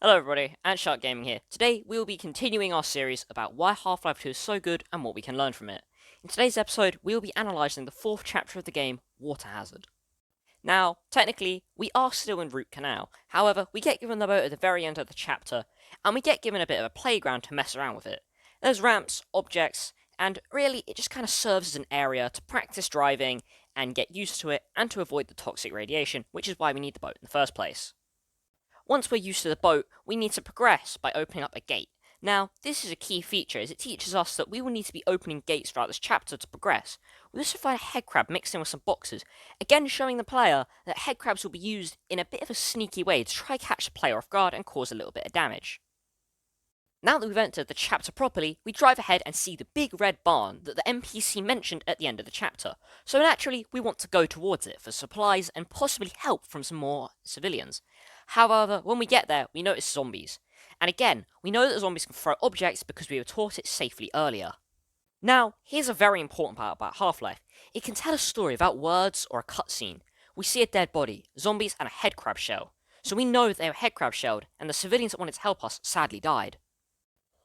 Hello everybody, Shark Gaming here. Today we will be continuing our series about why Half-Life 2 is so good and what we can learn from it. In today's episode, we will be analysing the fourth chapter of the game, Water Hazard. Now, technically, we are still in Root Canal, however, we get given the boat at the very end of the chapter, and we get given a bit of a playground to mess around with it. There's ramps, objects, and really it just kind of serves as an area to practice driving and get used to it and to avoid the toxic radiation, which is why we need the boat in the first place. Once we're used to the boat, we need to progress by opening up a gate. Now, this is a key feature as it teaches us that we will need to be opening gates throughout this chapter to progress. We also find a headcrab mixed in with some boxes, again showing the player that headcrabs will be used in a bit of a sneaky way to try catch the player off guard and cause a little bit of damage. Now that we've entered the chapter properly, we drive ahead and see the big red barn that the NPC mentioned at the end of the chapter, so naturally we want to go towards it for supplies and possibly help from some more civilians. However, when we get there, we notice zombies. And again, we know that zombies can throw objects because we were taught it safely earlier. Now, here's a very important part about Half-Life. It can tell a story without words or a cutscene. We see a dead body, zombies, and a headcrab shell. So we know that they were headcrab shelled, and the civilians that wanted to help us sadly died.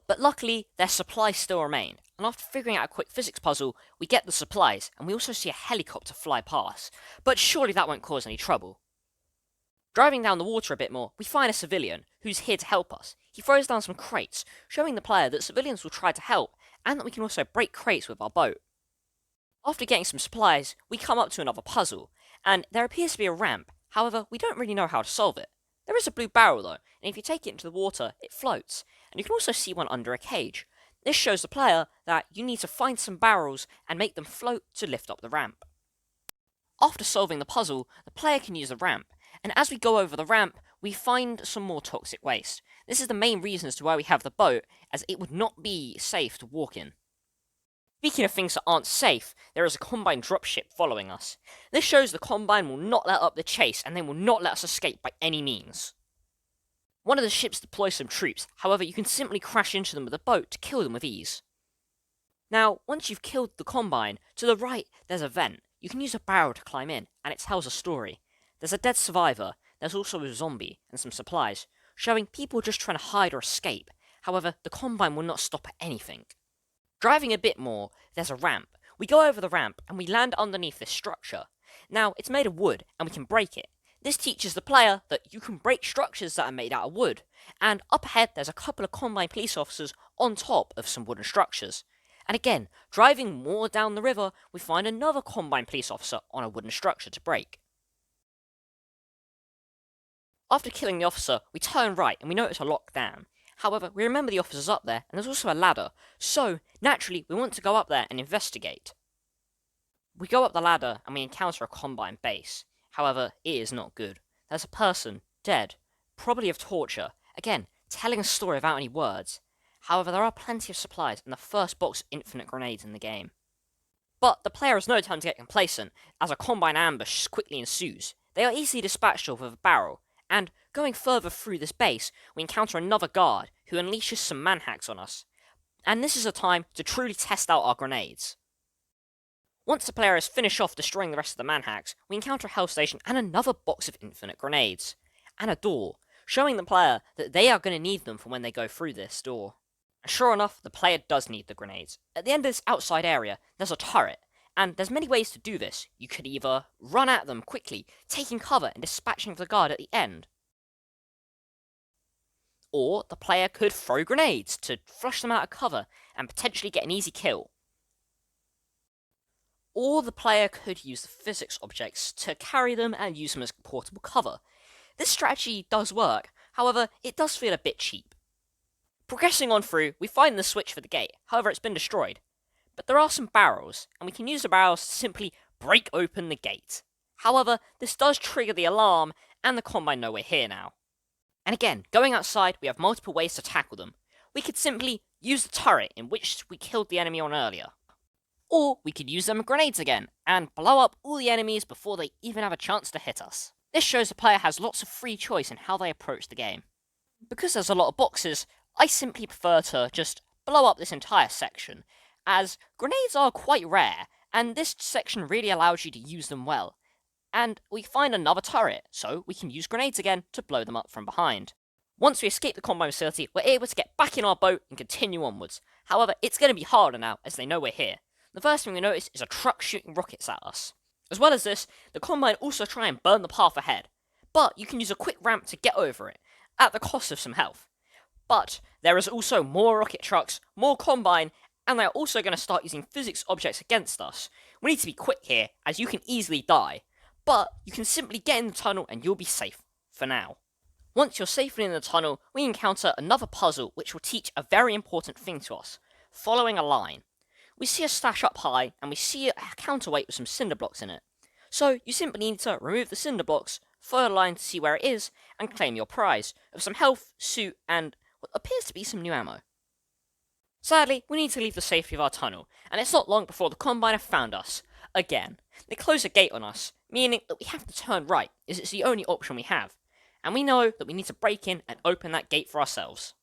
But luckily, their supplies still remain, and after figuring out a quick physics puzzle, we get the supplies, and we also see a helicopter fly past. But surely that won't cause any trouble. Driving down the water a bit more, we find a civilian who's here to help us. He throws down some crates, showing the player that civilians will try to help, and that we can also break crates with our boat. After getting some supplies, we come up to another puzzle, and there appears to be a ramp. However, we don't really know how to solve it. There is a blue barrel though, and if you take it into the water, it floats, and you can also see one under a cage. This shows the player that you need to find some barrels and make them float to lift up the ramp. After solving the puzzle, the player can use the ramp, and as we go over the ramp, we find some more toxic waste. This is the main reason as to why we have the boat, as it would not be safe to walk in. Speaking of things that aren't safe, there is a Combine dropship following us. This shows the Combine will not let up the chase, and they will not let us escape by any means. One of the ships deploys some troops, however you can simply crash into them with a boat to kill them with ease. Now, once you've killed the Combine, to the right there's a vent. You can use a barrel to climb in, and it tells a story. There's a dead survivor, there's also a zombie, and some supplies, showing people just trying to hide or escape. However, the Combine will not stop at anything. Driving a bit more, there's a ramp. We go over the ramp, and we land underneath this structure. Now, it's made of wood, and we can break it. This teaches the player that you can break structures that are made out of wood. And up ahead, there's a couple of Combine police officers on top of some wooden structures. And again, driving more down the river, we find another Combine police officer on a wooden structure to break. After killing the officer, we turn right and we notice a locked dam. However, we remember the officer's up there, and there's also a ladder, so naturally we want to go up there and investigate. We go up the ladder and we encounter a Combine base. However, it is not good. There's a person, dead, probably of torture, again, telling a story without any words. However, there are plenty of supplies and the first box of infinite grenades in the game. But the player has no time to get complacent, as a Combine ambush quickly ensues. They are easily dispatched with a barrel, and going further through this base, we encounter another guard who unleashes some manhacks on us. And this is a time to truly test out our grenades. Once the player has finished off destroying the rest of the manhacks, we encounter a hell station and another box of infinite grenades. And a door, showing the player that they are going to need them for when they go through this door. And sure enough, the player does need the grenades. At the end of this outside area, there's a turret. And there's many ways to do this. You could either run at them quickly, taking cover and dispatching the guard at the end. Or the player could throw grenades to flush them out of cover and potentially get an easy kill. Or the player could use the physics objects to carry them and use them as portable cover. This strategy does work, however, it does feel a bit cheap. Progressing on through, we find the switch for the gate, however it's been destroyed. But there are some barrels, and we can use the barrels to simply break open the gate. However, this does trigger the alarm, and the Combine know we're here now. And again, going outside, we have multiple ways to tackle them. We could simply use the turret in which we killed the enemy on earlier. Or we could use them grenades again, and blow up all the enemies before they even have a chance to hit us. This shows the player has lots of free choice in how they approach the game. Because there's a lot of boxes, I simply prefer to just blow up this entire section, as grenades are quite rare, and this section really allows you to use them well. And we find another turret, so we can use grenades again to blow them up from behind. Once we escape the Combine facility, we're able to get back in our boat and continue onwards. However, it's going to be harder now as they know we're here. The first thing we notice is a truck shooting rockets at us. As well as this, the Combine also try and burn the path ahead, but you can use a quick ramp to get over it, at the cost of some health. But there is also more rocket trucks, more Combine, and they are also going to start using physics objects against us. We need to be quick here, as you can easily die, but you can simply get in the tunnel and you'll be safe, for now. Once you're safely in the tunnel, we encounter another puzzle which will teach a very important thing to us, following a line. We see a stash up high, and we see a counterweight with some cinder blocks in it. So you simply need to remove the cinder blocks, follow the line to see where it is, and claim your prize, of some health, suit, and what appears to be some new ammo. Sadly, we need to leave the safety of our tunnel, and it's not long before the Combine have found us. Again, they close a gate on us, meaning that we have to turn right, as it's the only option we have. And we know that we need to break in and open that gate for ourselves.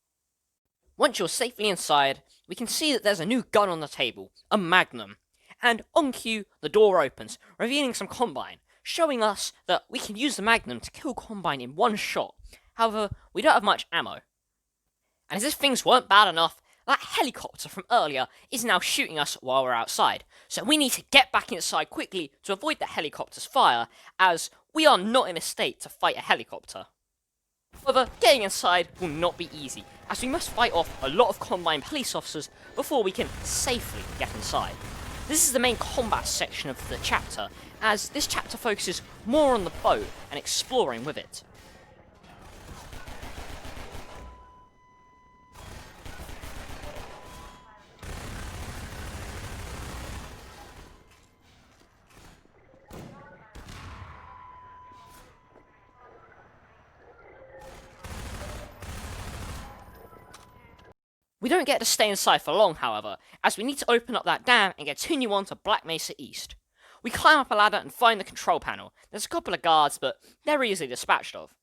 Once you're safely inside, we can see that there's a new gun on the table, a Magnum. And on cue, the door opens, revealing some Combine, showing us that we can use the Magnum to kill Combine in one shot. However, we don't have much ammo. And as if things weren't bad enough, that helicopter from earlier is now shooting us while we're outside. So we need to get back inside quickly to avoid the helicopter's fire, as we are not in a state to fight a helicopter. However, getting inside will not be easy, as we must fight off a lot of Combine police officers before we can safely get inside. This is the main combat section of the chapter, as this chapter focuses more on the boat and exploring with it. We don't get to stay inside for long, however, as we need to open up that dam and continue on to Black Mesa East. We climb up a ladder and find the control panel. There's a couple of guards, but they're easily dispatched of.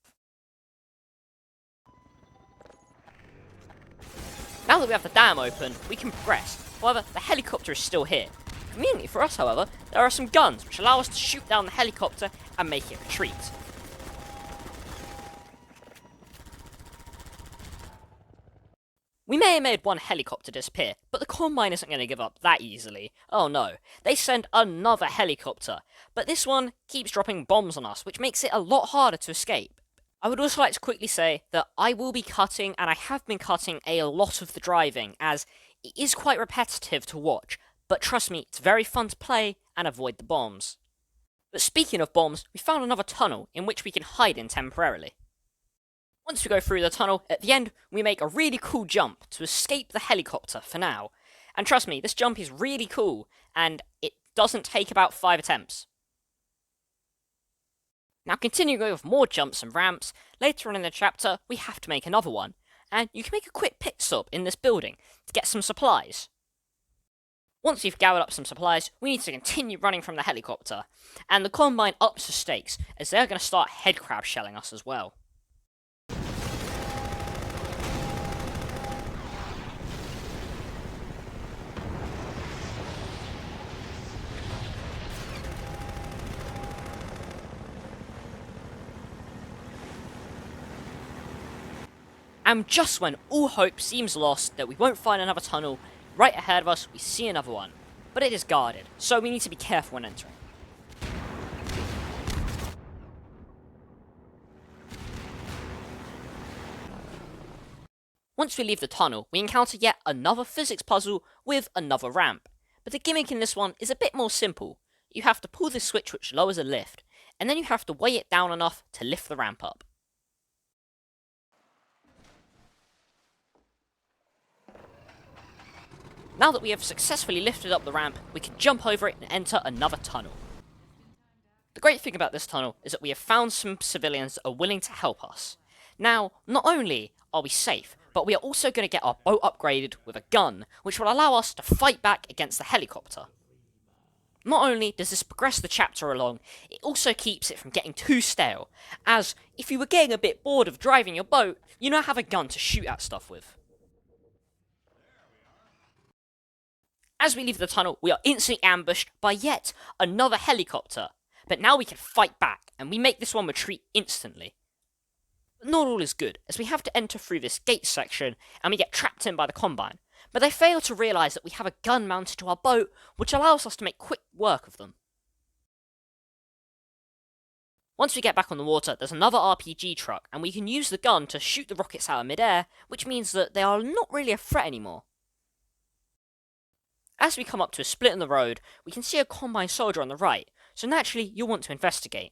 Now that we have the dam open, we can progress. However, the helicopter is still here. Conveniently for us, however, there are some guns which allow us to shoot down the helicopter and make it retreat. We may have made one helicopter disappear, but the Combine isn't going to give up that easily. Oh no, they send another helicopter, but this one keeps dropping bombs on us, which makes it a lot harder to escape. I would also like to quickly say that I will be cutting, and I have been cutting, a lot of the driving, as it is quite repetitive to watch, but trust me, it's very fun to play and avoid the bombs. But speaking of bombs, we found another tunnel in which we can hide in temporarily. Once we go through the tunnel, at the end, we make a really cool jump to escape the helicopter for now. And trust me, this jump is really cool, and it doesn't take about 5 attempts. Now continuing with more jumps and ramps, later on in the chapter, we have to make another one. And you can make a quick pit stop in this building to get some supplies. Once we've gathered up some supplies, we need to continue running from the helicopter. And the Combine ups the stakes, as they're going to start headcrab shelling us as well. And just when all hope seems lost that we won't find another tunnel, right ahead of us we see another one. But it is guarded, so we need to be careful when entering. Once we leave the tunnel, we encounter yet another physics puzzle with another ramp. But the gimmick in this one is a bit more simple. You have to pull this switch which lowers a lift, and then you have to weigh it down enough to lift the ramp up. Now that we have successfully lifted up the ramp, we can jump over it and enter another tunnel. The great thing about this tunnel is that we have found some civilians that are willing to help us. Now, not only are we safe, but we are also going to get our boat upgraded with a gun, which will allow us to fight back against the helicopter. Not only does this progress the chapter along, it also keeps it from getting too stale, as if you were getting a bit bored of driving your boat, you now have a gun to shoot at stuff with. As we leave the tunnel, we are instantly ambushed by yet another helicopter, but now we can fight back, and we make this one retreat instantly. But not all is good, as we have to enter through this gate section and we get trapped in by the Combine, but they fail to realise that we have a gun mounted to our boat which allows us to make quick work of them. Once we get back on the water, there's another RPG truck, and we can use the gun to shoot the rockets out of midair, which means that they are not really a threat anymore. As we come up to a split in the road, we can see a Combine soldier on the right, so naturally you'll want to investigate.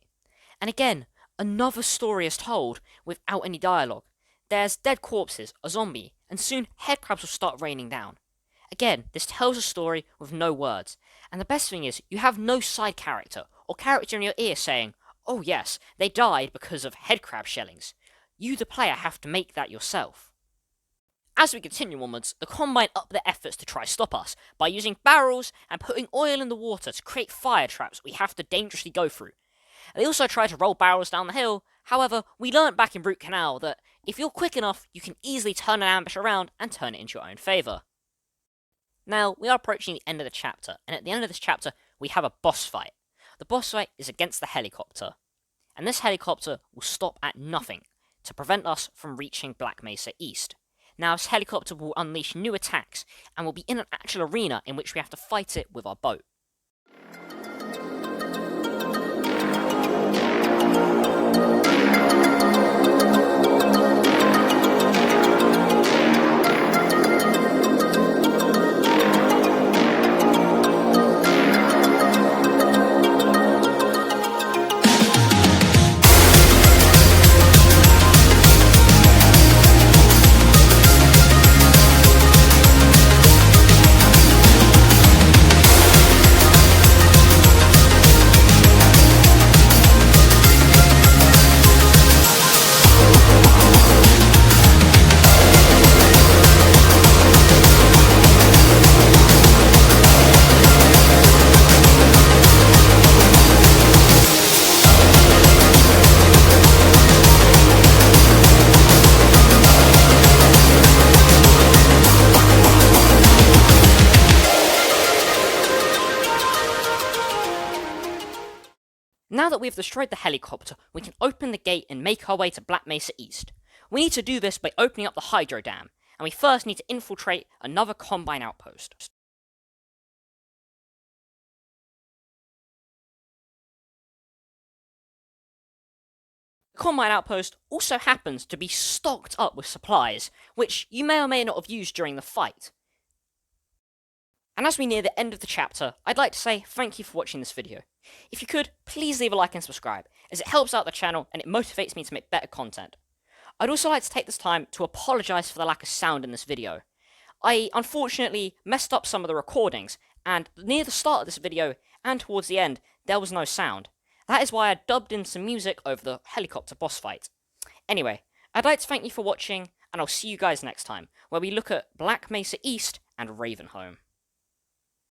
And again, another story is told without any dialogue. There's dead corpses, a zombie, and soon headcrabs will start raining down. Again, this tells a story with no words, and the best thing is, you have no side character, or character in your ear saying, oh yes, they died because of headcrab shellings. You, the player, have to make that yourself. As we continue onwards, the Combine up their efforts to try stop us by using barrels and putting oil in the water to create fire traps we have to dangerously go through. They also try to roll barrels down the hill. However, we learnt back in Root Canal that if you're quick enough, you can easily turn an ambush around and turn it into your own favour. Now, we are approaching the end of the chapter, and at the end of this chapter, we have a boss fight. The boss fight is against the helicopter, and this helicopter will stop at nothing to prevent us from reaching Black Mesa East. Now, this helicopter will unleash new attacks, and will be in an actual arena in which we have to fight it with our boat. Now that we've destroyed the helicopter, we can open the gate and make our way to Black Mesa East. We need to do this by opening up the hydro dam, and we first need to infiltrate another Combine outpost. The Combine outpost also happens to be stocked up with supplies, which you may or may not have used during the fight. And as we near the end of the chapter, I'd like to say thank you for watching this video. If you could, please leave a like and subscribe, as it helps out the channel and it motivates me to make better content. I'd also like to take this time to apologise for the lack of sound in this video. I unfortunately messed up some of the recordings, and near the start of this video and towards the end, there was no sound. That is why I dubbed in some music over the helicopter boss fight. Anyway, I'd like to thank you for watching, and I'll see you guys next time, where we look at Black Mesa East and Ravenholm.